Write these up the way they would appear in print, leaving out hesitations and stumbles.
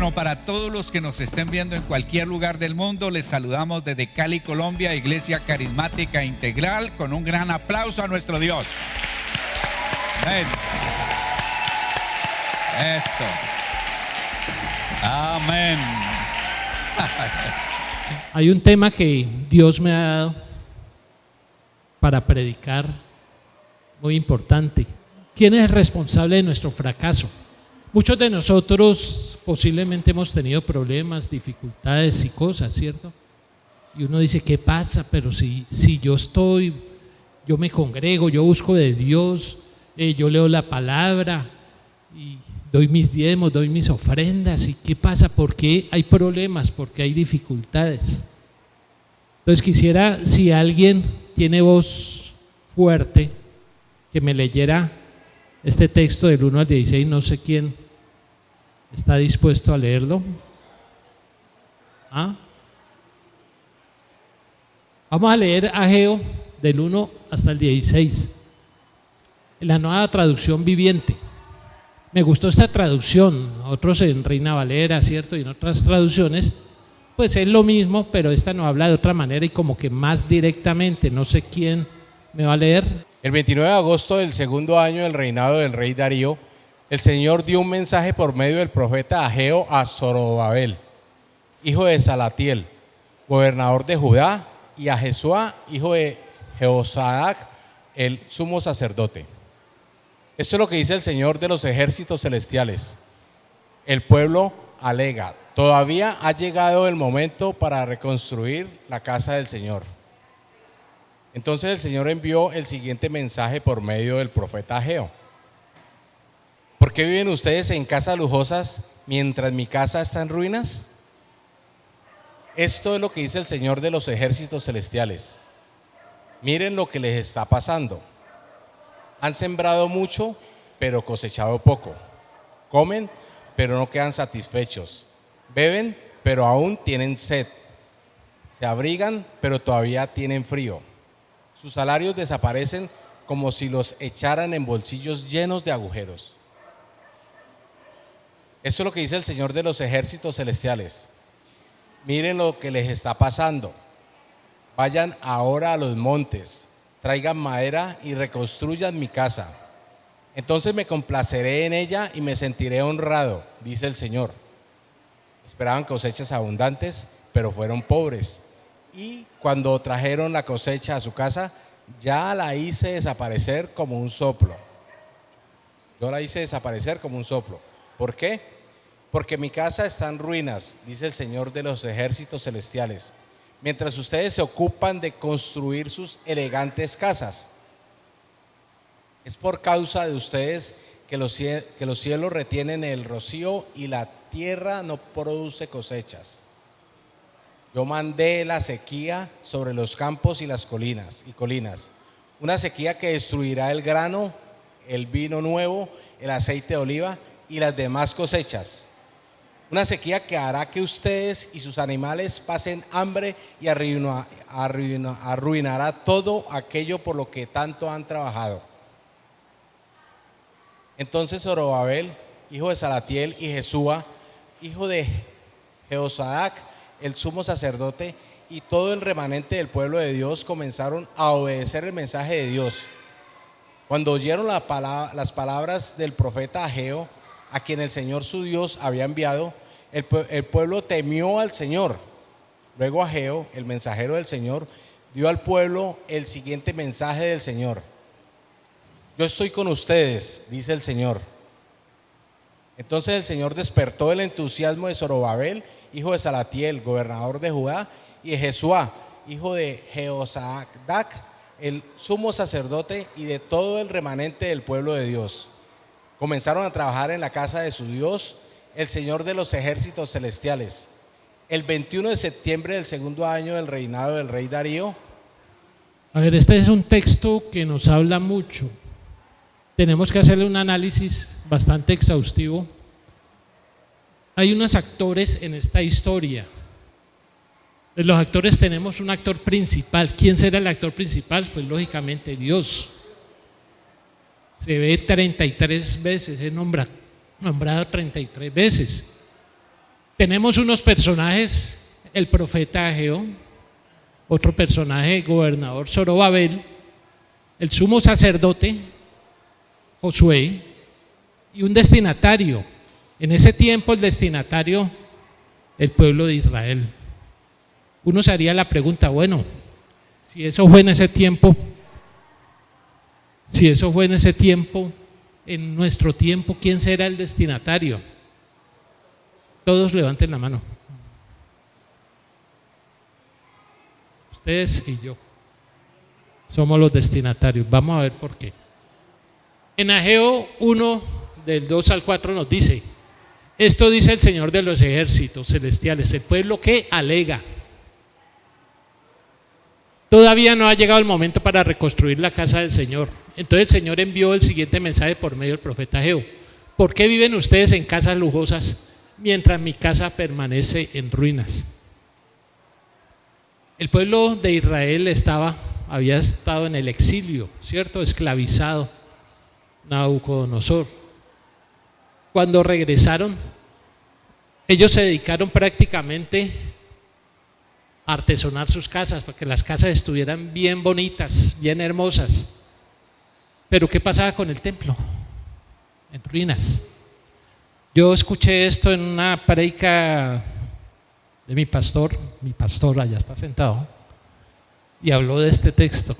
Bueno, para todos los que nos estén viendo en cualquier lugar del mundo, les saludamos desde Cali, Colombia, Iglesia Carismática Integral, con un gran aplauso a nuestro Dios. Amén. Eso. Amén. Hay un tema que Dios me ha dado para predicar, muy importante. ¿Quién es el responsable de nuestro fracaso? Muchos de nosotros posiblemente hemos tenido problemas, dificultades y cosas, ¿cierto? Y uno dice, ¿qué pasa? Pero si yo me congrego, yo busco de Dios, yo leo la palabra y doy mis diezmos, doy mis ofrendas, ¿y qué pasa? ¿Por qué hay problemas? ¿Por qué hay dificultades? Entonces quisiera, si alguien tiene voz fuerte, que me leyera este texto del 1 al 16, no sé quién está dispuesto a leerlo. Vamos a leer Ageo del 1 hasta el 16, en la Nueva Traducción Viviente. Me gustó esta traducción, otros en Reina Valera, ¿cierto? Y en otras traducciones, pues es lo mismo, pero esta nos habla de otra manera y como que más directamente. No sé quién me va a leer. El 29 de agosto del segundo año del reinado del rey Darío, el Señor dio un mensaje por medio del profeta Ageo a Zorobabel, hijo de Salatiel, gobernador de Judá, y a Jesúa, hijo de Jehosadac, el sumo sacerdote. Esto es lo que dice el Señor de los ejércitos celestiales. El pueblo alega, todavía ha llegado el momento para reconstruir la casa del Señor. Entonces el Señor envió el siguiente mensaje por medio del profeta Ageo. ¿Por qué viven ustedes en casas lujosas mientras mi casa está en ruinas? Esto es lo que dice el Señor de los ejércitos celestiales. Miren lo que les está pasando. Han sembrado mucho, pero cosechado poco. Comen, pero no quedan satisfechos. Beben, pero aún tienen sed. Se abrigan, pero todavía tienen frío. Sus salarios desaparecen como si los echaran en bolsillos llenos de agujeros. Esto es lo que dice el Señor de los ejércitos celestiales. Miren lo que les está pasando. Vayan ahora a los montes, traigan madera y reconstruyan mi casa. Entonces me complaceré en ella y me sentiré honrado, dice el Señor. Esperaban cosechas abundantes, pero fueron pobres. Y cuando trajeron la cosecha a su casa, ya la hice desaparecer como un soplo. Yo la hice desaparecer como un soplo. ¿Por qué? Porque mi casa está en ruinas, dice el Señor de los ejércitos celestiales, mientras ustedes se ocupan de construir sus elegantes casas. Es por causa de ustedes que los cielos retienen el rocío y la tierra no produce cosechas. Yo mandé la sequía sobre los campos y las colinas, una sequía que destruirá el grano, el vino nuevo, el aceite de oliva y las demás cosechas. Una sequía que hará que ustedes y sus animales pasen hambre y arruinará todo aquello por lo que tanto han trabajado. Entonces Zorobabel, hijo de Salatiel, y Jesúa, hijo de Jehosadac, el sumo sacerdote, y todo el remanente del pueblo de Dios comenzaron a obedecer el mensaje de Dios. Cuando oyeron las palabras del profeta Ageo, a quien el Señor su Dios había enviado, el pueblo temió al Señor. Luego Ageo, el mensajero del Señor, dio al pueblo el siguiente mensaje del Señor. Yo estoy con ustedes, dice el Señor. Entonces el Señor despertó el entusiasmo de Zorobabel, hijo de Salatiel, gobernador de Judá, y de Jesúa, hijo de Jehosadac, el sumo sacerdote, y de todo el remanente del pueblo de Dios. Comenzaron a trabajar en la casa de su Dios, el Señor de los ejércitos celestiales. El 21 de septiembre del segundo año del reinado del rey Darío. A ver, este es un texto que nos habla mucho. Tenemos que hacerle un análisis bastante exhaustivo. Hay unos actores en esta historia. De los actores tenemos un actor principal. ¿Quién será el actor principal? Pues lógicamente Dios. Se ve 33 veces, es nombrado 33 veces. Tenemos unos personajes, el profeta Ageo, otro personaje, gobernador Zorobabel, el sumo sacerdote Josué y un destinatario. En ese tiempo el destinatario, el pueblo de Israel. Uno se haría la pregunta, bueno, si eso fue en ese tiempo, en nuestro tiempo, ¿quién será el destinatario? Todos levanten la mano. Ustedes y yo somos los destinatarios. Vamos a ver por qué. En Ageo 1, del 2 al 4 nos dice: esto dice el Señor de los ejércitos celestiales, el pueblo que alega. Todavía no ha llegado el momento para reconstruir la casa del Señor. Entonces el Señor envió el siguiente mensaje por medio del profeta Ageo: ¿por qué viven ustedes en casas lujosas mientras mi casa permanece en ruinas? El pueblo de Israel había estado en el exilio, ¿cierto? Esclavizado. Nabucodonosor. Cuando regresaron, ellos se dedicaron prácticamente a artesonar sus casas, para que las casas estuvieran bien bonitas, bien hermosas. Pero ¿qué pasaba con el templo? En ruinas. Yo escuché esto en una predica de mi pastor allá está sentado, y habló de este texto.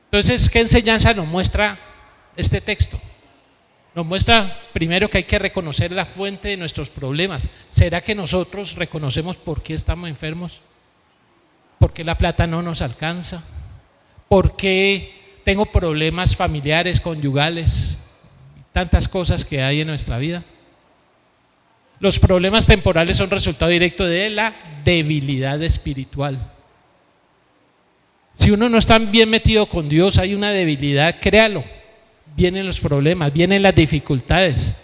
Entonces, ¿qué enseñanza nos muestra este texto? Nos muestra primero que hay que reconocer la fuente de nuestros problemas. ¿Será que nosotros reconocemos por qué estamos enfermos? ¿Por qué la plata no nos alcanza? ¿Por qué tengo problemas familiares, conyugales? Tantas cosas que hay en nuestra vida. Los problemas temporales son resultado directo de la debilidad espiritual. Si uno no está bien metido con Dios, hay una debilidad, créalo. Vienen los problemas, vienen las dificultades.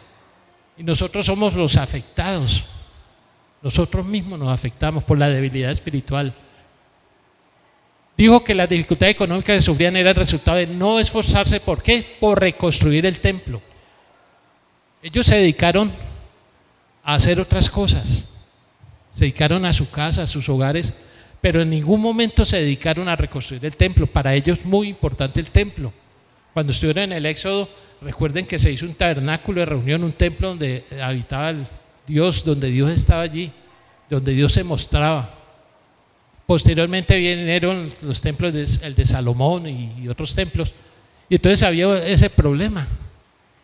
Y nosotros somos los afectados. Nosotros mismos nos afectamos por la debilidad espiritual. Dijo que las dificultades económicas que sufrían eran resultado de no esforzarse. ¿Por qué? Por reconstruir el templo. Ellos se dedicaron a hacer otras cosas. Se dedicaron a su casa, a sus hogares, pero en ningún momento se dedicaron a reconstruir el templo. Para ellos muy importante el templo. Cuando estuvieron en el Éxodo, recuerden que se hizo un tabernáculo de reunión, un templo donde habitaba Dios, donde Dios estaba allí, donde Dios se mostraba. Posteriormente vinieron los templos, el de Salomón y otros templos, y entonces había ese problema.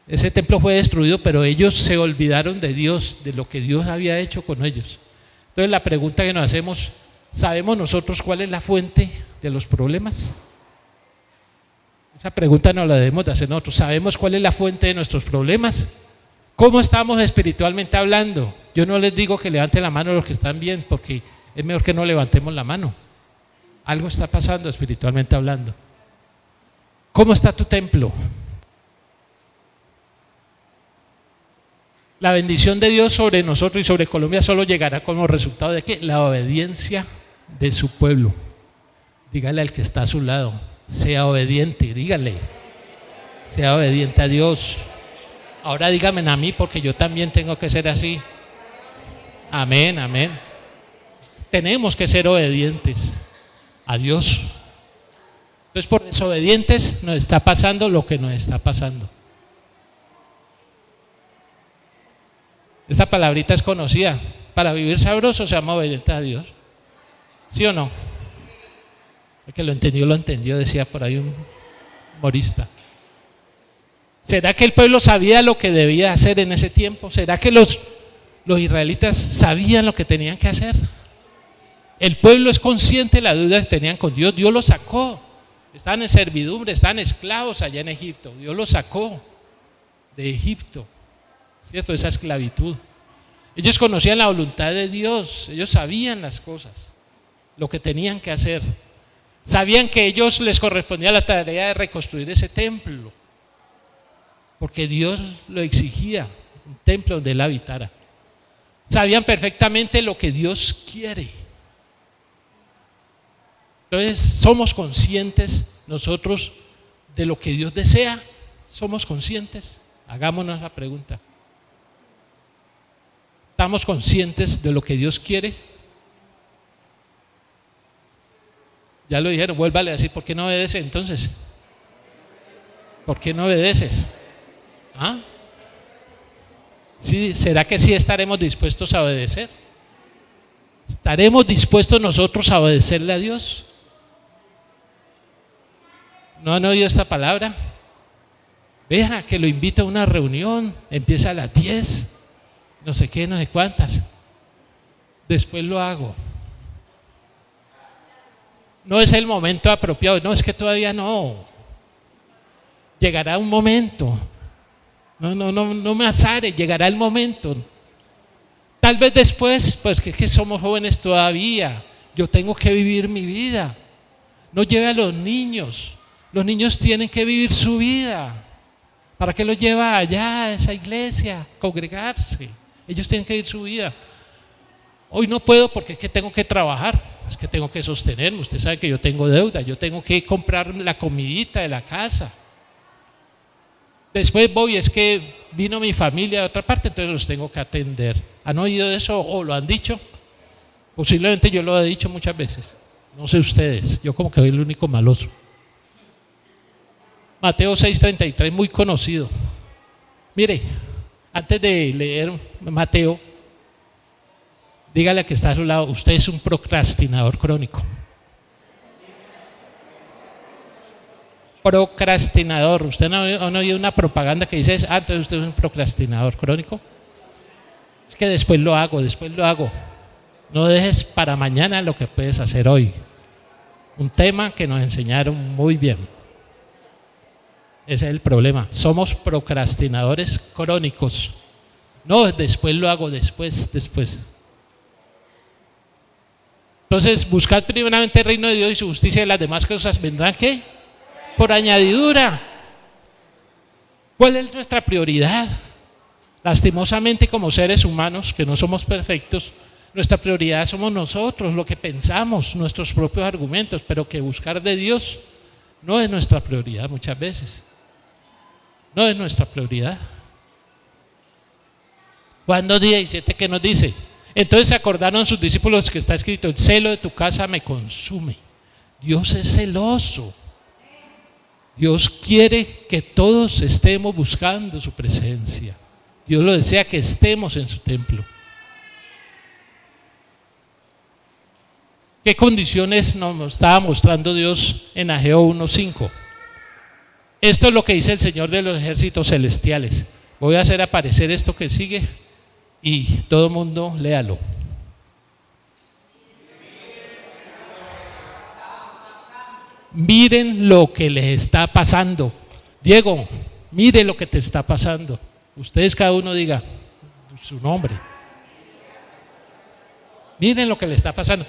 Ese templo fue destruido, pero ellos se olvidaron de Dios, de lo que Dios había hecho con ellos. Entonces la pregunta que nos hacemos: ¿sabemos nosotros cuál es la fuente de los problemas? Esa pregunta nos la debemos de hacer nosotros. ¿Sabemos cuál es la fuente de nuestros problemas? ¿Cómo estamos espiritualmente hablando? Yo no les digo que levanten la mano los que están bien, porque es mejor que no levantemos la mano. Algo está pasando espiritualmente hablando. ¿Cómo está tu templo? La bendición de Dios sobre nosotros y sobre Colombia solo llegará como resultado de ¿qué? La obediencia de su pueblo. Dígale al que está a su lado: sea obediente, dígale. Sea obediente a Dios. Ahora dígame a mí, porque yo también tengo que ser así. Amén, amén. Tenemos que ser obedientes a Dios. Entonces, por desobedientes nos está pasando lo que nos está pasando. Esta palabrita es conocida. Para vivir sabroso se llama obediente a Dios. ¿Sí o no? El que lo entendió, decía por ahí un humorista. ¿Será que el pueblo sabía lo que debía hacer en ese tiempo? ¿Será que los israelitas sabían lo que tenían que hacer? El pueblo es consciente de la deuda que tenían con Dios. Dios los sacó. Estaban en servidumbre, estaban esclavos allá en Egipto. Dios los sacó de Egipto, ¿cierto? Esa esclavitud. Ellos conocían la voluntad de Dios. Ellos sabían las cosas, lo que tenían que hacer. Sabían que a ellos les correspondía la tarea de reconstruir ese templo, porque Dios lo exigía, un templo donde Él habitara. Sabían perfectamente lo que Dios quiere. Entonces, somos conscientes nosotros de lo que Dios desea. ¿Somos conscientes? Hagámonos la pregunta. ¿Estamos conscientes de lo que Dios quiere? Ya lo dijeron, vuélvale a decir, ¿por qué no obedeces entonces? ¿Por qué no obedeces? ¿Ah? ¿Sí? ¿Será que sí estaremos dispuestos a obedecer? ¿Estaremos dispuestos nosotros a obedecerle a Dios? ¿No han oído esta palabra? Vea que lo invito a una reunión, empieza a las 10, no sé qué, no sé cuántas. Después lo hago. No es el momento apropiado, no, es que todavía no. Llegará un momento. No me azare, llegará el momento. Tal vez después, pues que es que somos jóvenes todavía. Yo tengo que vivir mi vida. No lleve a los niños. Los niños tienen que vivir su vida. ¿Para qué los lleva allá a esa iglesia? Congregarse. Ellos tienen que vivir su vida. Hoy no puedo porque es que tengo que trabajar. Es que tengo que sostenerme. Usted sabe que yo tengo deuda. Yo tengo que comprar la comidita de la casa. Después voy, es que vino mi familia de otra parte, entonces los tengo que atender. ¿Han oído eso o lo han dicho? Posiblemente yo lo he dicho muchas veces. No sé ustedes, yo como que soy el único maloso. Mateo 6:33, muy conocido. Mire, antes de leer Mateo, dígale a que está a su lado, usted es un procrastinador crónico. Procrastinador. ¿Usted no ha oído una propaganda que dice, entonces usted es un procrastinador crónico? Es que después lo hago. No dejes para mañana lo que puedes hacer hoy. Un tema que nos enseñaron muy bien. Ese es el problema. Somos procrastinadores crónicos. No, después lo hago, después. Entonces, buscad primeramente el reino de Dios y su justicia, y las demás cosas vendrán, ¿qué? Por añadidura. ¿Cuál es nuestra prioridad? Lastimosamente, como seres humanos que no somos perfectos, nuestra prioridad somos nosotros, lo que pensamos, nuestros propios argumentos, pero que buscar de Dios no es nuestra prioridad muchas veces. No es nuestra prioridad. Juan 2:17, ¿qué nos dice? Entonces se acordaron sus discípulos que está escrito, el celo de tu casa me consume. Dios es celoso. Dios quiere que todos estemos buscando su presencia. Dios lo desea que estemos en su templo. ¿Qué condiciones nos estaba mostrando Dios en Ageo 1:5? Esto es lo que dice el Señor de los ejércitos celestiales. Voy a hacer aparecer esto que sigue y todo el mundo léalo. Miren lo que les está pasando. Diego, mire lo que te está pasando. Ustedes cada uno diga su nombre. Miren lo que le está pasando.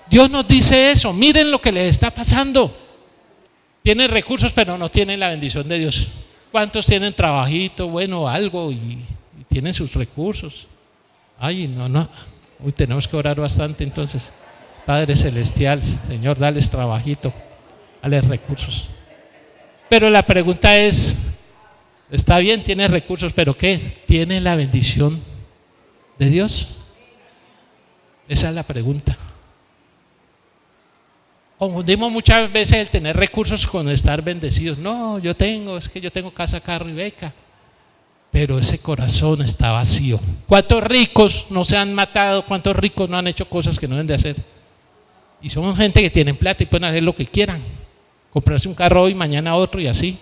Dios nos dice eso, miren lo que les está pasando. Tienen recursos pero no tienen la bendición de Dios. ¿Cuántos tienen trabajito, bueno, algo y tienen sus recursos? Ay, no. Hoy tenemos que orar bastante entonces. Padre Celestial, Señor, dales trabajito. Dale recursos. Pero la pregunta es, está bien, tiene recursos, pero ¿qué? ¿Tiene la bendición de Dios? Esa es la pregunta. Confundimos muchas veces el tener recursos con estar bendecidos. No, es que yo tengo casa, carro y beca, pero ese corazón está vacío. ¿Cuántos ricos no se han matado? ¿Cuántos ricos no han hecho cosas que no deben de hacer? Y somos gente que tienen plata y pueden hacer lo que quieran. Comprarse un carro hoy, mañana otro y así.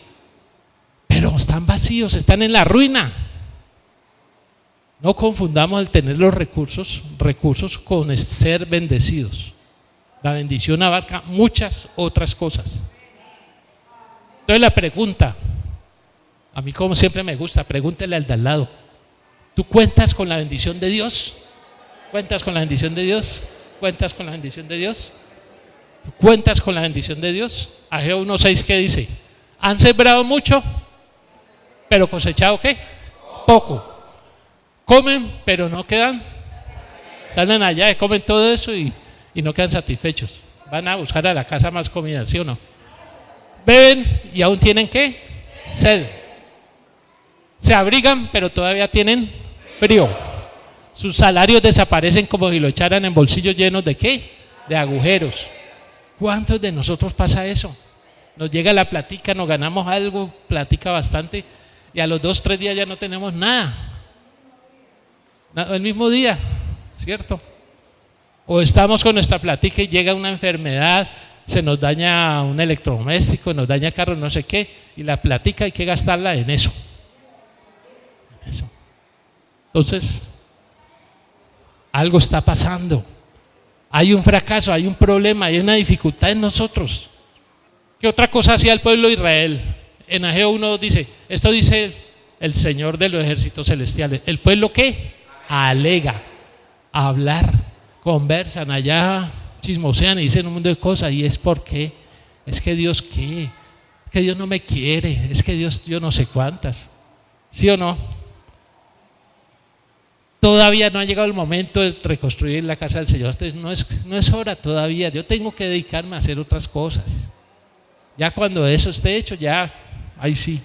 Pero están vacíos, están en la ruina. No confundamos el tener los recursos con ser bendecidos. La bendición abarca muchas otras cosas. Entonces la pregunta, a mí como siempre me gusta, pregúntele al de al lado. ¿Tú cuentas con la bendición de Dios? ¿Cuentas con la bendición de Dios? ¿Cuentas con la bendición de Dios? ¿Cuentas con la bendición de Dios? Ageo 1:6, ¿qué dice? Han sembrado mucho, pero cosechado ¿qué? Poco. Comen, pero no quedan. Salen allá y comen todo eso y no quedan satisfechos. Van a buscar a la casa más comida, ¿sí o no? Beben y aún tienen ¿qué? Sed. Se abrigan, pero todavía tienen frío. Sus salarios desaparecen como si lo echaran en bolsillos llenos ¿de qué? De agujeros. ¿Cuántos de nosotros pasa eso? Nos llega la platica, nos ganamos algo, platica bastante, y a los 2, 3 días ya no tenemos nada. El mismo día, ¿cierto? O estamos con nuestra platica y llega una enfermedad, se nos daña un electrodoméstico, nos daña carro, no sé qué, y la platica hay que gastarla en eso. En eso. Entonces, algo está pasando. Hay un fracaso, hay un problema, hay una dificultad en nosotros. ¿Qué otra cosa hacía el pueblo de Israel? En Ageo 1 dice, esto dice el Señor de los ejércitos celestiales. ¿El pueblo qué? Alega, hablar, conversan allá, chismosean y dicen un mundo de cosas. ¿Y es por qué? Es que Dios qué, es que Dios no me quiere, es que Dios yo no sé cuántas. ¿Sí o no? Todavía no ha llegado el momento de reconstruir la casa del Señor. Entonces no es hora todavía. Yo tengo que dedicarme a hacer otras cosas. Ya cuando eso esté hecho, ya, ahí sí.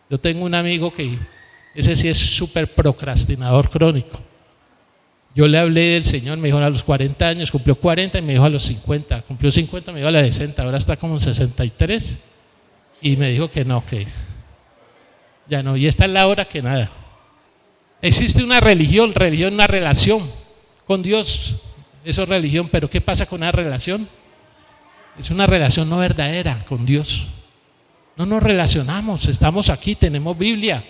Yo tengo un amigo que ese sí es súper procrastinador crónico. Yo le hablé del Señor, me dijo a los 40 años, cumplió 40 y me dijo a los 50, cumplió 50, me dijo a los 60, ahora está como en 63 y me dijo que no, que ya no, y esta es la hora que nada. Existe una religión, una relación con Dios, eso es religión, pero ¿qué pasa con una relación? Es una relación no verdadera con Dios. No nos relacionamos, estamos aquí, tenemos Biblia,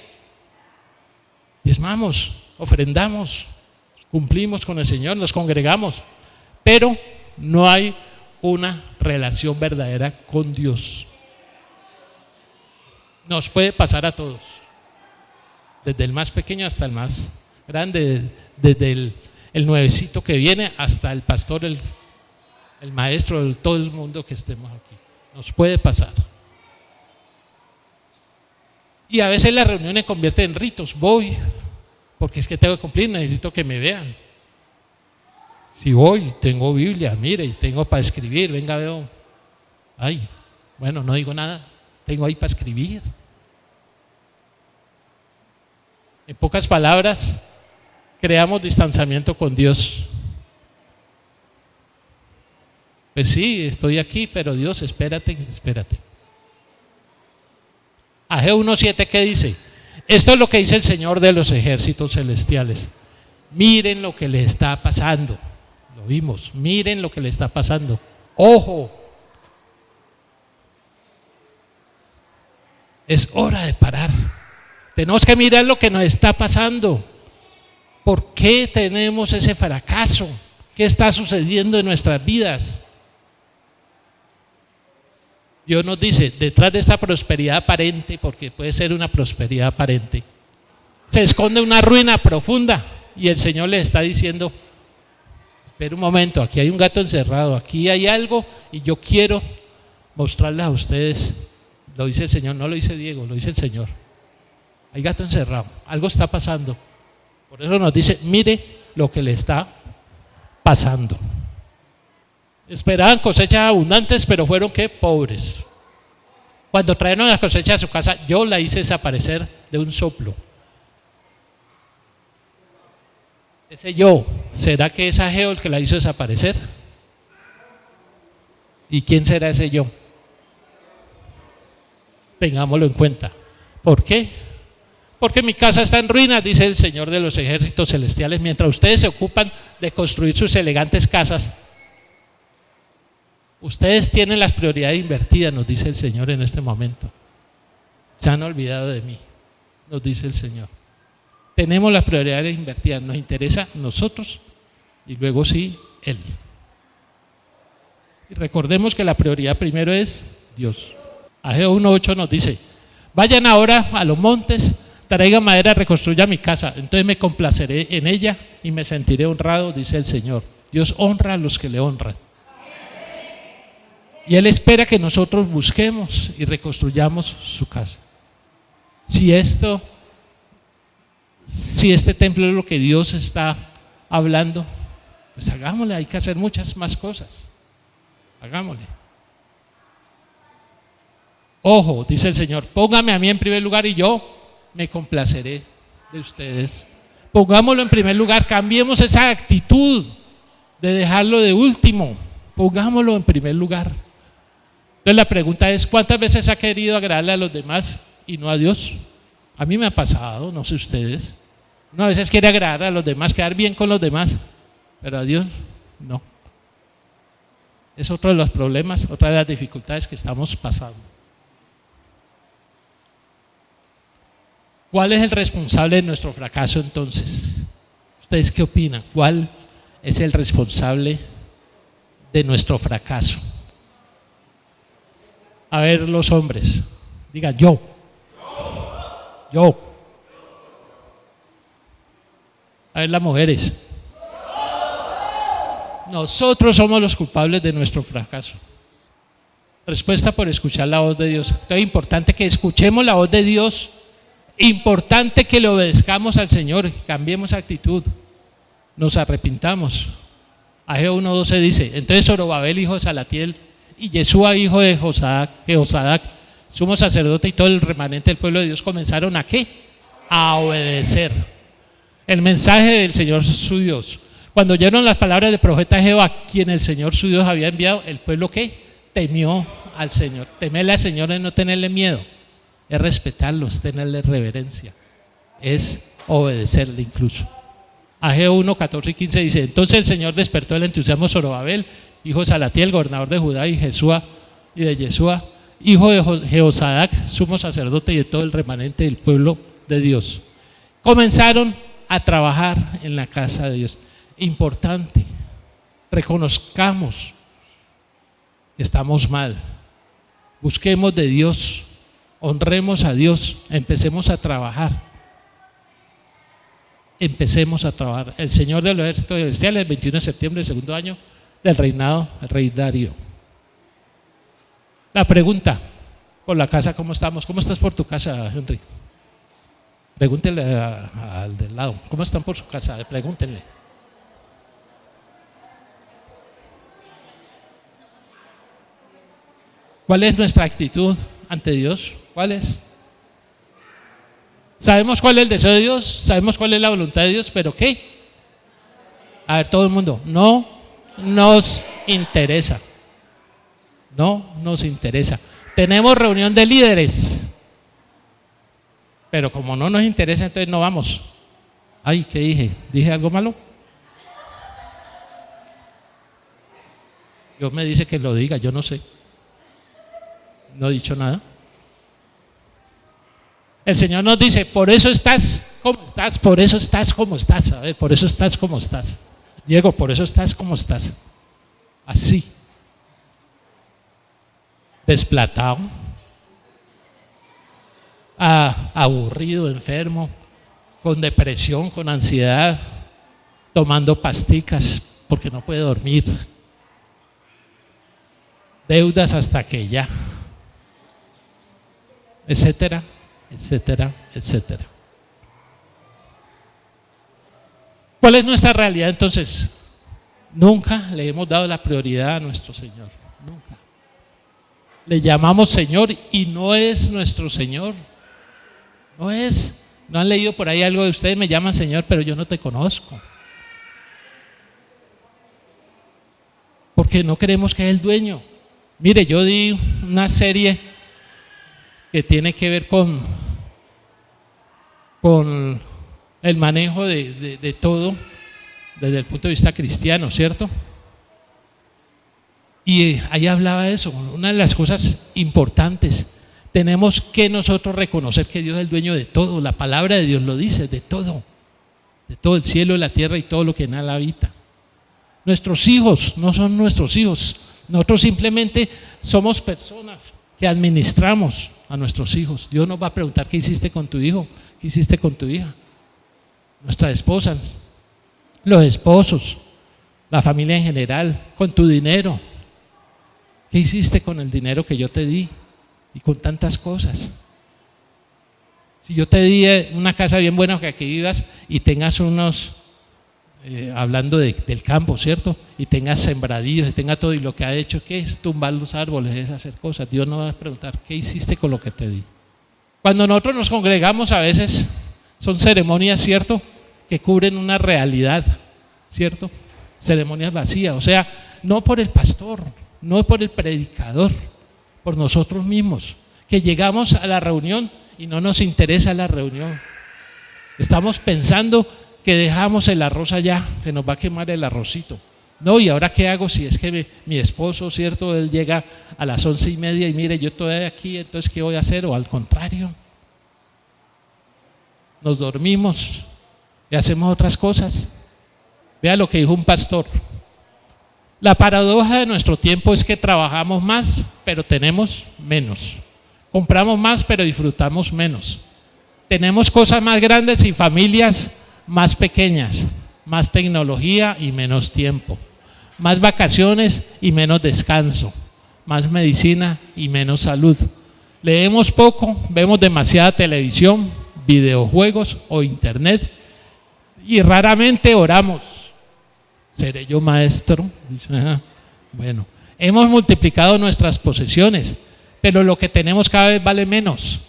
diezmamos, ofrendamos, cumplimos con el Señor, nos congregamos, pero no hay una relación verdadera con Dios. Nos puede pasar a todos, desde el más pequeño hasta el más grande, desde el nuevecito que viene hasta el pastor, el maestro, todo el mundo que estemos aquí. Nos puede pasar. Y a veces las reuniones se convierten en ritos. Voy, porque es que tengo que cumplir, necesito que me vean. Si voy, tengo Biblia, mire, y tengo para escribir, venga, veo. Ay, bueno, no digo nada, tengo ahí para escribir. En pocas palabras, creamos distanciamiento con Dios. Pues sí, estoy aquí, pero Dios, espérate. Ageo 1:7, ¿qué dice? Esto es lo que dice el Señor de los ejércitos celestiales. Miren lo que le está pasando. Lo vimos, miren lo que le está pasando. Ojo, es hora de parar. Tenemos que mirar lo que nos está pasando. ¿Por qué tenemos ese fracaso? ¿Qué está sucediendo en nuestras vidas? Dios nos dice, detrás de esta prosperidad aparente, porque puede ser una prosperidad aparente, se esconde una ruina profunda, y el Señor les está diciendo, espera un momento, aquí hay un gato encerrado, aquí hay algo, y yo quiero mostrarles a ustedes. Lo dice el Señor, no lo dice Diego, lo dice el Señor. Hay gato encerrado, algo está pasando. Por eso nos dice, mire lo que le está pasando. Esperaban cosechas abundantes, pero fueron ¿qué? Pobres. Cuando trajeron las cosechas a su casa, yo la hice desaparecer de un soplo. Ese yo, ¿será que es Ageo el que la hizo desaparecer? ¿Y quién será ese yo? Tengámoslo en cuenta. ¿Por qué? Porque mi casa está en ruinas, dice el Señor de los ejércitos celestiales, mientras ustedes se ocupan de construir sus elegantes casas. Ustedes tienen las prioridades invertidas, nos dice el Señor en este momento. Se han olvidado de mí, nos dice el Señor. Tenemos las prioridades invertidas, nos interesa nosotros y luego sí Él. Y recordemos que la prioridad primero es Dios. Ageo 1:8 nos dice, vayan ahora a los montes, traigan madera, reconstruyan mi casa, entonces me complaceré en ella y me sentiré honrado, dice el Señor. Dios honra a los que le honran. Y Él espera que nosotros busquemos y reconstruyamos su casa. Si este templo es lo que Dios está hablando, pues hagámosle, hay que hacer muchas más cosas. Hagámosle. Ojo, dice el Señor, póngame a mí en primer lugar y yo me complaceré de ustedes. Pongámoslo en primer lugar, cambiemos esa actitud de dejarlo de último, pongámoslo en primer lugar. Entonces la pregunta es, ¿cuántas veces ha querido agradarle a los demás y no a Dios? A mí me ha pasado, no sé ustedes. Uno a veces quiere agradar a los demás, quedar bien con los demás, pero a Dios no. Es otro de los problemas, otra de las dificultades que estamos pasando. ¿Cuál es el responsable de nuestro fracaso entonces? ¿Ustedes qué opinan? ¿Cuál es el responsable de nuestro fracaso? A ver, los hombres, digan yo. A ver, las mujeres. Nosotros somos los culpables de nuestro fracaso. Respuesta por escuchar la voz de Dios. Entonces es importante que escuchemos la voz de Dios, importante que le obedezcamos al Señor, que cambiemos actitud, nos arrepintamos. Ageo 1:12 dice, entonces Zorobabel hijo de Salatiel y Yeshua hijo de Jehosadac, sumo sacerdote y todo el remanente del pueblo de Dios comenzaron ¿a qué? A obedecer el mensaje del Señor su Dios. Cuando oyeron las palabras del profeta Jehová, quien el Señor su Dios había enviado, el pueblo ¿qué? Temió al Señor. Temerle al Señor es no tenerle miedo, es respetarlo, es tenerle reverencia, es obedecerle incluso. Ageo 1:14 y 15 dice, entonces el Señor despertó el entusiasmo de Zorobabel, hijo de Salatiel, gobernador de Judá, y de Yeshua, hijo de Jehosadac, sumo sacerdote, y de todo el remanente del pueblo de Dios. Comenzaron a trabajar en la casa de Dios. Importante, reconozcamos que estamos mal, busquemos de Dios, honremos a Dios, empecemos a trabajar. El Señor de los ejércitos celestiales, el 21 de septiembre, el segundo año del reinado del rey Darío. La pregunta, por la casa, ¿cómo estamos? ¿Cómo estás por tu casa, Henry? Pregúntenle al del lado, ¿cómo están por su casa? Pregúntenle. ¿Cuál es nuestra actitud ante Dios? ¿Cuál es? Sabemos cuál es el deseo de Dios, sabemos cuál es la voluntad de Dios, pero ¿qué? A ver, todo el mundo, no nos interesa. No nos interesa. Tenemos reunión de líderes, pero como no nos interesa, entonces no vamos. Ay, ¿qué dije? ¿Dije algo malo? Dios me dice que lo diga, yo no sé. No he dicho nada. El Señor nos dice, por eso estás como estás, por eso estás como estás. A ver, por eso estás como estás. Diego, por eso estás como estás. Así. Desplatado, aburrido, enfermo, con depresión, con ansiedad, tomando pasticas porque no puede dormir, deudas hasta que ya, etcétera, etcétera, etcétera. ¿Cuál es nuestra realidad entonces? Nunca le hemos dado la prioridad a nuestro Señor, nunca. Le llamamos Señor y no es nuestro Señor. No es. ¿No han leído por ahí algo de ustedes? Me llaman Señor, pero yo no te conozco. Porque no creemos que es el dueño. Mire, yo di una serie que tiene que ver con el manejo de todo desde el punto de vista cristiano, ¿cierto? Y ahí hablaba de eso, una de las cosas importantes, tenemos que nosotros reconocer que Dios es el dueño de todo, la palabra de Dios lo dice, de todo el cielo, la tierra y todo lo que en él habita. Nuestros hijos no son nuestros hijos, nosotros simplemente somos personas que administramos a nuestros hijos. Dios nos va a preguntar qué hiciste con tu hijo, qué hiciste con tu hija. Nuestras esposas, los esposos, la familia en general, con tu dinero. ¿Qué hiciste con el dinero que yo te di? Y con tantas cosas. Si yo te di una casa bien buena que aquí vivas y tengas unos, hablando del campo, ¿cierto? Y tengas sembradillos y tengas todo, y lo que ha hecho, ¿qué es? Tumbar los árboles, es hacer cosas. Dios nos va a preguntar, ¿qué hiciste con lo que te di? Cuando nosotros nos congregamos a veces, son ceremonias, ¿cierto? que cubren una realidad, ¿cierto? Ceremonias vacías, o sea, no por el pastor, no por el predicador, por nosotros mismos, que llegamos a la reunión y no nos interesa la reunión. Estamos pensando que dejamos el arroz allá, que nos va a quemar el arrocito. No, ¿y ahora qué hago si es que mi esposo, cierto, él llega a las 11:30 y mire, yo estoy aquí, entonces ¿qué voy a hacer? O al contrario, nos dormimos y hacemos otras cosas. Vea lo que dijo un pastor: la paradoja de nuestro tiempo es que trabajamos más, pero tenemos menos. Compramos más, pero disfrutamos menos. Tenemos cosas más grandes y familias más pequeñas, más tecnología y menos tiempo, más vacaciones y menos descanso, más medicina y menos salud. Leemos poco, vemos demasiada televisión, videojuegos o internet y raramente oramos. ¿Seré yo maestro? Dice, bueno, hemos multiplicado nuestras posesiones, pero lo que tenemos cada vez vale menos.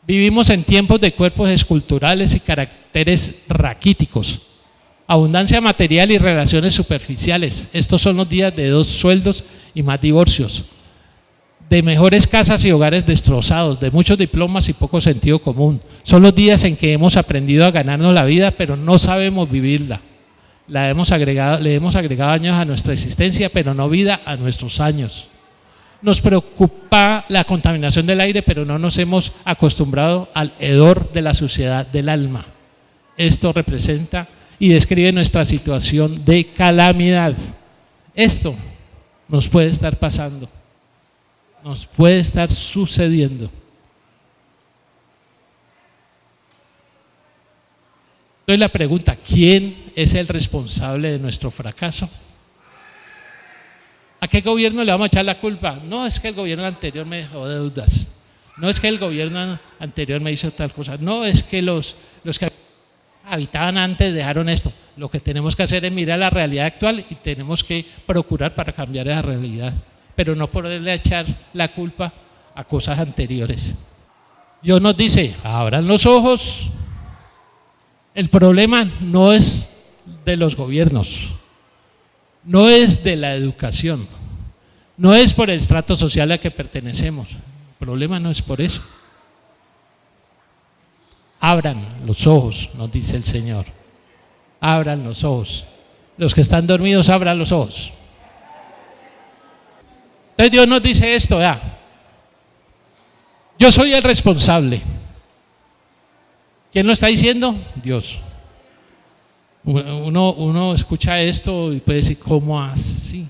Vivimos en tiempos de cuerpos esculturales y caracteres raquíticos, abundancia material y relaciones superficiales. Estos son los días de 2 sueldos y más divorcios, de mejores casas y hogares destrozados, de muchos diplomas y poco sentido común. Son los días en que hemos aprendido a ganarnos la vida, pero no sabemos vivirla. Le hemos agregado años a nuestra existencia, pero no vida a nuestros años. Nos preocupa la contaminación del aire, pero no nos hemos acostumbrado al hedor de la suciedad del alma. Esto representa y describe nuestra situación de calamidad. Esto nos puede estar pasando, nos puede estar sucediendo. Entonces la pregunta: ¿quién es el responsable de nuestro fracaso? ¿A qué gobierno le vamos a echar la culpa? No, es que el gobierno anterior me dejó deudas. No, es que el gobierno anterior me hizo tal cosa. No, es que los que habitaban antes dejaron esto. Lo que tenemos que hacer es mirar la realidad actual y tenemos que procurar para cambiar esa realidad, pero no poderle echar la culpa a cosas anteriores. Dios nos dice: abran los ojos. El problema no es de los gobiernos, no es de la educación, no es por el estrato social al que pertenecemos. El problema no es por eso. Abran los ojos, nos dice el Señor. Abran los ojos. Los que están dormidos, abran los ojos. Entonces Dios nos dice esto, ya. Yo soy el responsable. ¿Quién lo está diciendo? Dios. Uno escucha esto y puede decir, ¿cómo así?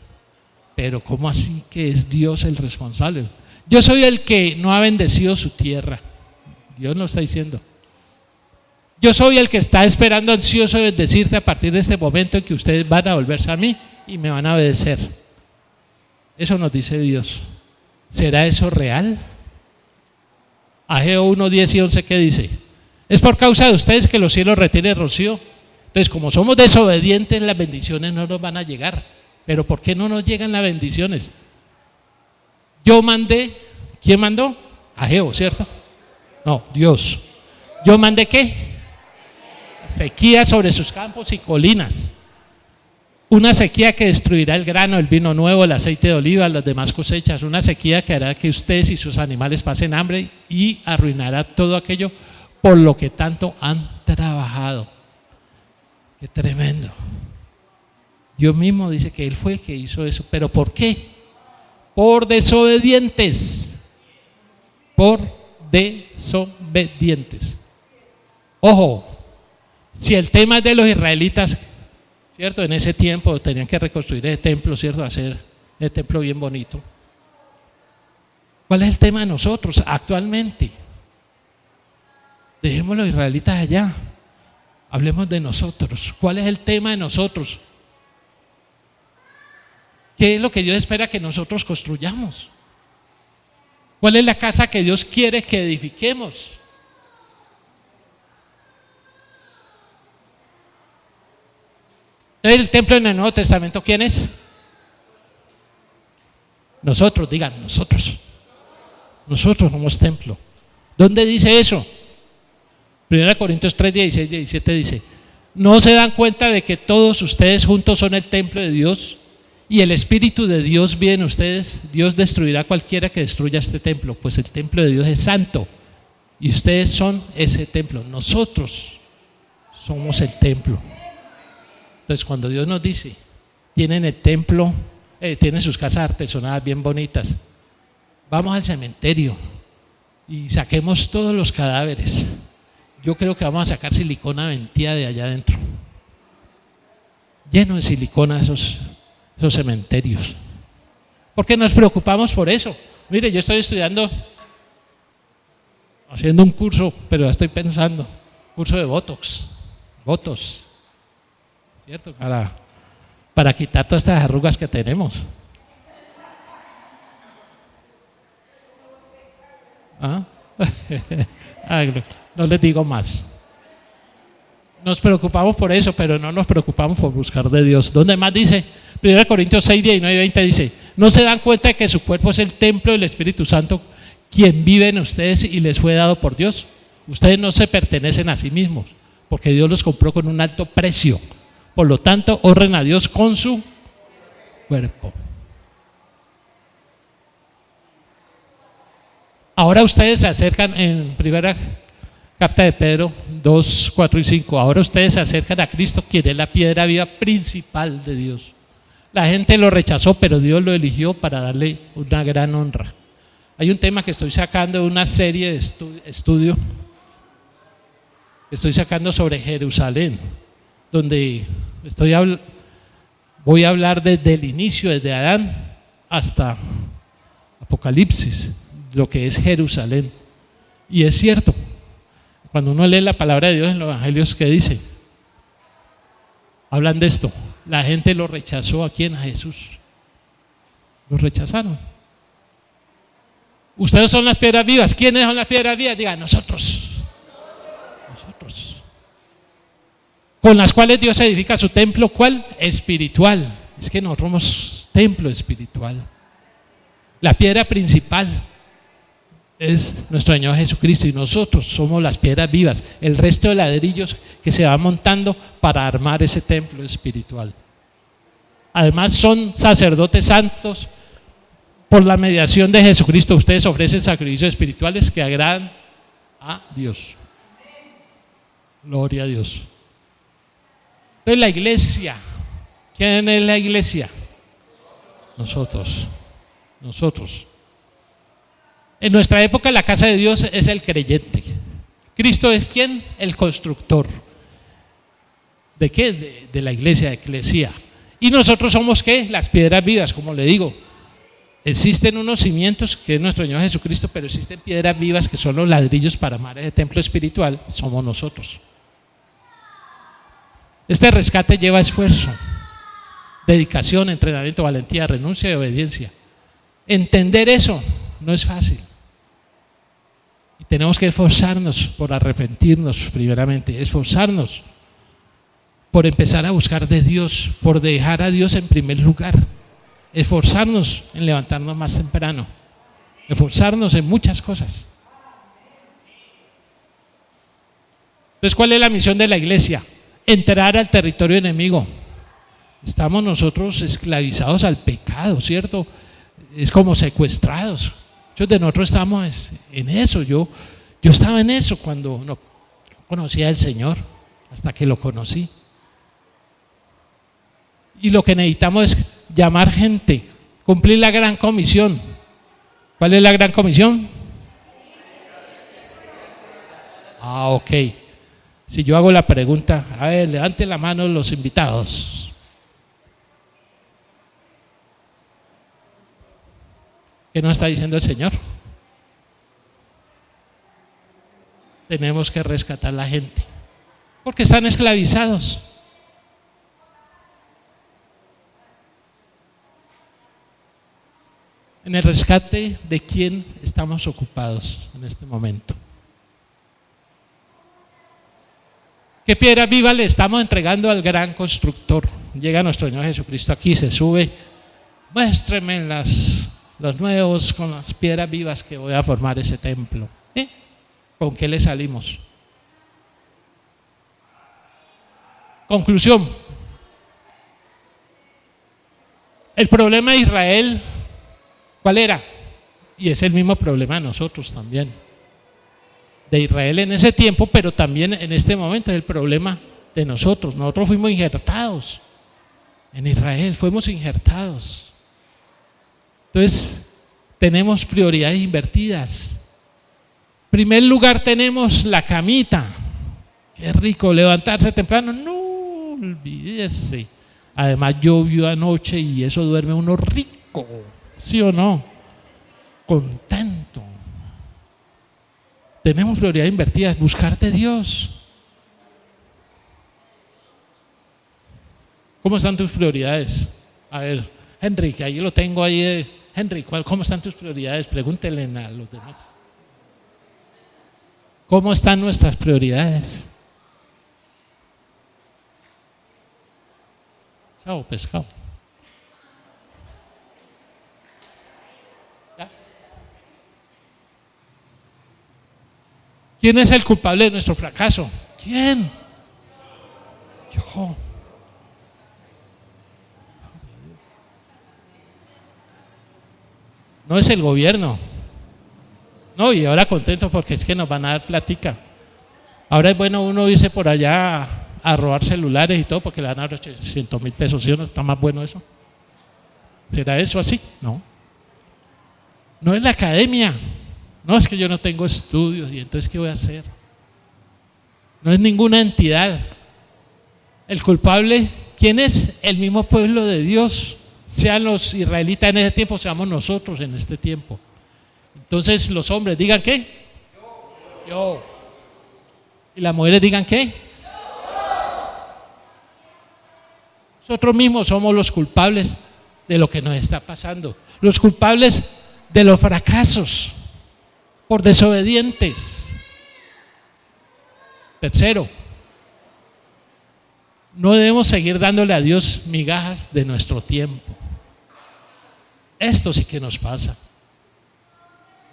Pero ¿cómo así que es Dios el responsable? Yo soy el que no ha bendecido su tierra. Dios lo está diciendo. Yo soy el que está esperando ansioso de bendecirte a partir de este momento en que ustedes van a volverse a mí y me van a obedecer. Eso nos dice Dios. ¿Será eso real? Ageo 1, 10 y 11, ¿qué dice? Es por causa de ustedes que los cielos retienen rocío. Entonces, como somos desobedientes, las bendiciones no nos van a llegar. Pero ¿por qué no nos llegan las bendiciones? Yo mandé, ¿quién mandó? Ageo, ¿cierto? No, Dios. ¿Yo mandé qué? Sequía sobre sus campos y colinas. Una sequía que destruirá el grano, el vino nuevo, el aceite de oliva, las demás cosechas. Una sequía que hará que ustedes y sus animales pasen hambre y arruinará todo aquello por lo que tanto han trabajado. Qué tremendo. Dios mismo dice que Él fue el que hizo eso. ¿Pero por qué? Por desobedientes. Por desobedientes. Ojo, si el tema es de los israelitas, ¿cierto? En ese tiempo tenían que reconstruir ese templo, ¿cierto? Hacer el templo bien bonito. ¿Cuál es el tema de nosotros actualmente? Dejemos los israelitas allá. Hablemos de nosotros. ¿Cuál es el tema de nosotros? ¿Qué es lo que Dios espera que nosotros construyamos? ¿Cuál es la casa que Dios quiere que edifiquemos? El templo en el Nuevo Testamento, ¿quién es? Nosotros, digan, nosotros. Nosotros somos templo. ¿Dónde dice eso? 1 Corintios 3, 16, 17 dice: ¿No se dan cuenta de que todos ustedes juntos son el templo de Dios? Y el Espíritu de Dios vive en ustedes. Dios destruirá a cualquiera que destruya este templo, pues el templo de Dios es santo y ustedes son ese templo. Nosotros somos el templo. Entonces, cuando Dios nos dice, tienen el templo, tienen sus casas artesonadas bien bonitas, vamos al cementerio y saquemos todos los cadáveres. Yo creo que vamos a sacar silicona ventía de allá adentro, lleno de silicona esos cementerios, porque nos preocupamos por eso. Mire, yo estoy estudiando, haciendo un curso, pero ya estoy pensando, curso de Botox, ¿cierto? Para quitar todas estas arrugas que tenemos. ¿Ah? No les digo más. Nos preocupamos por eso, pero no nos preocupamos por buscar de Dios. ¿Dónde más dice? 1 Corintios 6, 19 y 20 dice: ¿no se dan cuenta de que su cuerpo es el templo del Espíritu Santo, quien vive en ustedes y les fue dado por Dios? Ustedes no se pertenecen a sí mismos, porque Dios los compró con un alto precio. Por lo tanto, honren a Dios con su cuerpo. Ahora ustedes se acercan, en primera carta de Pedro 2, 4 y 5, ahora ustedes se acercan a Cristo, quien es la piedra viva principal de Dios. La gente lo rechazó, pero Dios lo eligió para darle una gran honra. Hay un tema que estoy sacando de una serie de estudio, estoy sacando sobre Jerusalén, donde voy a hablar desde el inicio, desde Adán hasta Apocalipsis, lo que es Jerusalén. Y es cierto, cuando uno lee la palabra de Dios en los evangelios, ¿qué dice? Hablan de esto. La gente lo rechazó. ¿A quién? A Jesús. Lo rechazaron. Ustedes son las piedras vivas. ¿Quiénes son las piedras vivas? Digan, nosotros. Con las cuales Dios edifica su templo. ¿Cuál? Espiritual. Es que nosotros somos templo espiritual. La piedra principal es nuestro Señor Jesucristo, y nosotros somos las piedras vivas, el resto de ladrillos que se va montando para armar ese templo espiritual. Además, son sacerdotes santos. Por la mediación de Jesucristo, ustedes ofrecen sacrificios espirituales que agradan a Dios. Gloria a Dios. Entonces, la iglesia, ¿quién es la iglesia? Nosotros. En nuestra época, la casa de Dios es el creyente. Cristo es ¿quién? El constructor. ¿De qué? De la iglesia, de eclesia. Y nosotros somos ¿qué? Las piedras vivas, como le digo. Existen unos cimientos que es nuestro Señor Jesucristo, pero existen piedras vivas que son los ladrillos para armar ese templo espiritual. Somos nosotros. Este rescate lleva esfuerzo, dedicación, entrenamiento, valentía, renuncia y obediencia. Entender eso no es fácil. Y tenemos que esforzarnos por arrepentirnos primeramente, esforzarnos por empezar a buscar de Dios, por dejar a Dios en primer lugar, esforzarnos en levantarnos más temprano, esforzarnos en muchas cosas. Entonces, ¿cuál es la misión de la iglesia? Entrar al territorio enemigo. Estamos nosotros esclavizados al pecado, ¿cierto? Es como secuestrados. Muchos de nosotros estamos en eso. Yo estaba en eso cuando no conocía al Señor, hasta que lo conocí. Y lo que necesitamos es llamar gente, cumplir la gran comisión. ¿Cuál es la gran comisión? Ok. Si yo hago la pregunta, a ver, levante la mano los invitados. ¿Qué nos está diciendo el Señor? Tenemos que rescatar a la gente, porque están esclavizados. En el rescate, ¿de quién estamos ocupados en este momento? ¿Qué piedra viva le estamos entregando al gran constructor? Llega nuestro Señor Jesucristo aquí, se sube, muéstreme los nuevos con las piedras vivas que voy a formar ese templo. ¿Con qué le salimos? Conclusión. El problema de Israel, ¿cuál era? Y es el mismo problema de nosotros también. De Israel en ese tiempo, pero también en este momento es el problema de nosotros. Nosotros fuimos injertados en Israel, fuimos injertados. Entonces, tenemos prioridades invertidas. En primer lugar, tenemos la camita. Qué rico levantarse temprano. No, olvídese. Además, llovió anoche y eso duerme uno rico, ¿sí o no? Contento. Tenemos prioridades invertidas. Buscarte Dios. ¿Cómo están tus prioridades? A ver, Henry, que ahí lo tengo ahí. Henry, ¿cómo están tus prioridades? Pregúntenle a los demás. ¿Cómo están nuestras prioridades? Chao, pescado. ¿Ya? ¿Quién es el culpable de nuestro fracaso? ¿Quién? Yo. No es el gobierno. No, y ahora contento porque es que nos van a dar plática. Ahora es bueno uno irse por allá a robar celulares y todo porque le van a dar 800,000 pesos. ¿Sí o no? ¿Está más bueno eso? ¿Será eso así? No. No es la academia. No, es que yo no tengo estudios y entonces ¿qué voy a hacer? No es ninguna entidad. El culpable, ¿quién es? El mismo pueblo de Dios. Sean los israelitas en ese tiempo, seamos nosotros en este tiempo. Entonces los hombres digan ¿qué? Yo. Y las mujeres digan ¿qué? Nosotros mismos somos los culpables de lo que nos está pasando. Los culpables de los fracasos por desobedientes. Tercero, no debemos seguir dándole a Dios migajas de nuestro tiempo. Esto sí que nos pasa.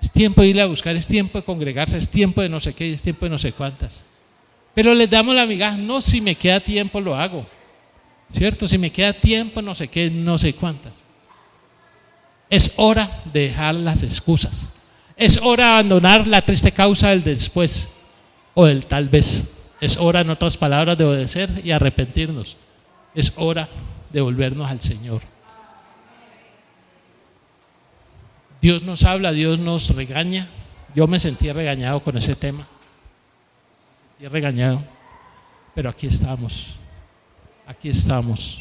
Es tiempo de ir a buscar, es tiempo de congregarse, es tiempo de no sé qué, es tiempo de no sé cuántas. Pero les damos la migaja, no, si me queda tiempo lo hago. ¿Cierto? Si me queda tiempo, no sé qué, no sé cuántas. Es hora de dejar las excusas. Es hora de abandonar la triste causa del después o del tal vez. Es hora, en otras palabras, de obedecer y arrepentirnos. Es hora de volvernos al Señor. Dios nos habla, Dios nos regaña. Yo me sentí regañado con ese tema. Me sentí regañado. Pero aquí estamos. Aquí estamos.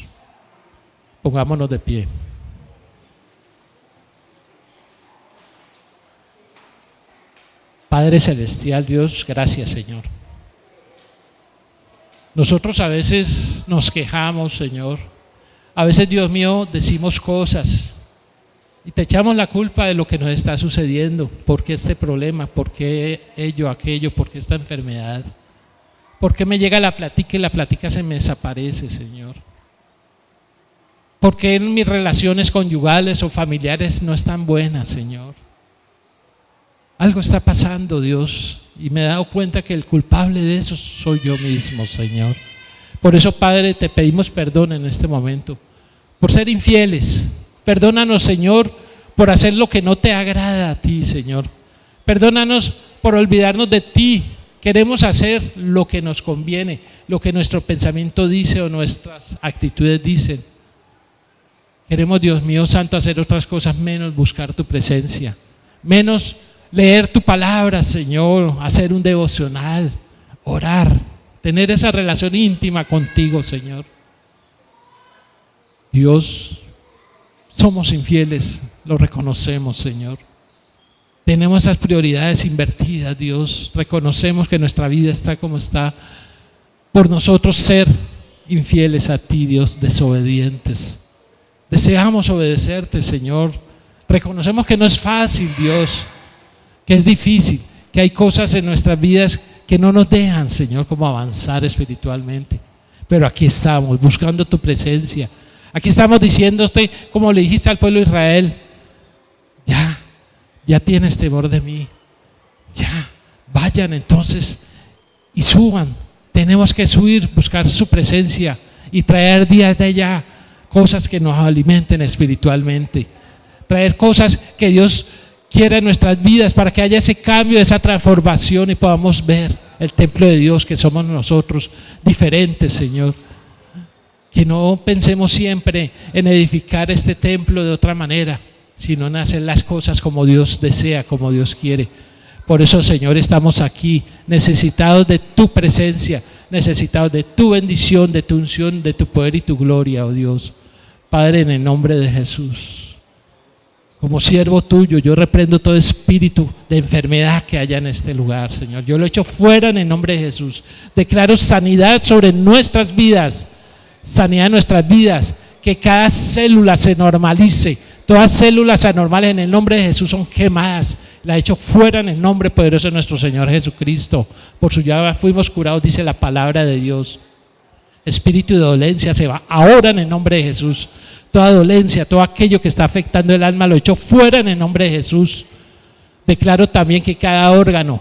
Pongámonos de pie. Padre Celestial, Dios, gracias, Señor. Nosotros a veces nos quejamos, Señor. A veces, Dios mío, decimos cosas y te echamos la culpa de lo que nos está sucediendo. ¿Por qué este problema? ¿Por qué ello, aquello? ¿Por qué esta enfermedad? ¿Por qué me llega la plática y la plática se me desaparece, Señor? ¿Por qué mis relaciones conyugales o familiares no están buenas, Señor? Algo está pasando, Dios, y me he dado cuenta que el culpable de eso soy yo mismo, Señor. Por eso, Padre, te pedimos perdón en este momento, por ser infieles. Perdónanos, Señor, por hacer lo que no te agrada a ti, Señor. Perdónanos por olvidarnos de ti. Queremos hacer lo que nos conviene, lo que nuestro pensamiento dice o nuestras actitudes dicen. Queremos, Dios mío santo, hacer otras cosas menos buscar tu presencia, menos leer tu palabra, Señor, hacer un devocional, orar, tener esa relación íntima contigo, Señor. Dios, somos infieles, lo reconocemos, Señor. Tenemos esas prioridades invertidas, Dios. Reconocemos que nuestra vida está como está por nosotros ser infieles a ti, Dios, desobedientes. Deseamos obedecerte, Señor. Reconocemos que no es fácil, Dios, que es difícil, que hay cosas en nuestras vidas que no nos dejan, Señor, como avanzar espiritualmente. Pero aquí estamos, buscando tu presencia. Aquí estamos diciéndote, como le dijiste al pueblo de Israel, ya tienes temor de mí. Ya, vayan entonces y suban Tenemos que subir, buscar su presencia y traer día de allá cosas que nos alimenten espiritualmente. Traer cosas que Dios quiere en nuestras vidas para que haya ese cambio, esa transformación y podamos ver el templo de Dios que somos nosotros, diferentes, Señor. Que no pensemos siempre en edificar este templo de otra manera, sino en hacer las cosas como Dios desea, como Dios quiere. Por eso, Señor, estamos aquí necesitados de tu presencia, necesitados de tu bendición, de tu unción, de tu poder y tu gloria, oh Dios. Padre, en el nombre de Jesús, como siervo tuyo, yo reprendo todo espíritu de enfermedad que haya en este lugar, Señor. Yo lo echo fuera en el nombre de Jesús. Declaro sanidad sobre nuestras vidas, sanidad en nuestras vidas, que cada célula se normalice. Todas células anormales en el nombre de Jesús son quemadas. La echo fuera en el nombre poderoso de nuestro Señor Jesucristo. Por su llaga fuimos curados, dice la palabra de Dios. Espíritu de dolencia se va ahora en el nombre de Jesús. Toda dolencia, todo aquello que está afectando el alma, lo echo fuera en el nombre de Jesús. Declaro también que cada órgano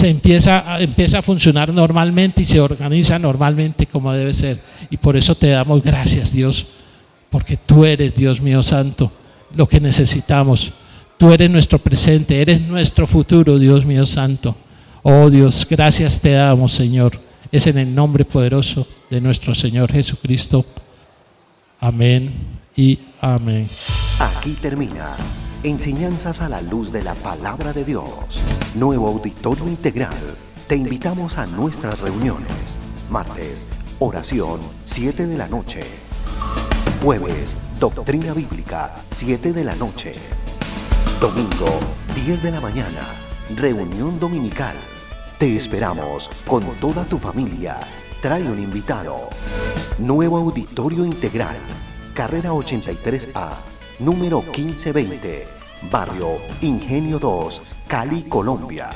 empieza a funcionar normalmente y se organiza normalmente como debe ser. Y por eso te damos gracias, Dios, porque tú eres, Dios mío santo, lo que necesitamos. Tú eres nuestro presente, eres nuestro futuro, Dios mío santo. Oh Dios, gracias te damos, Señor. Es en el nombre poderoso de nuestro Señor Jesucristo. Amén y amén. Aquí termina Enseñanzas a la luz de la palabra de Dios. Nuevo Auditorio Integral. Te invitamos a nuestras reuniones. Martes, oración, 7 de la noche. Jueves, doctrina bíblica, 7 de la noche. Domingo, 10 de la mañana, reunión dominical. Te esperamos con toda tu familia. Trae un invitado. Nuevo Auditorio Integral, carrera 83A, número 1520, barrio Ingenio 2, Cali, Colombia.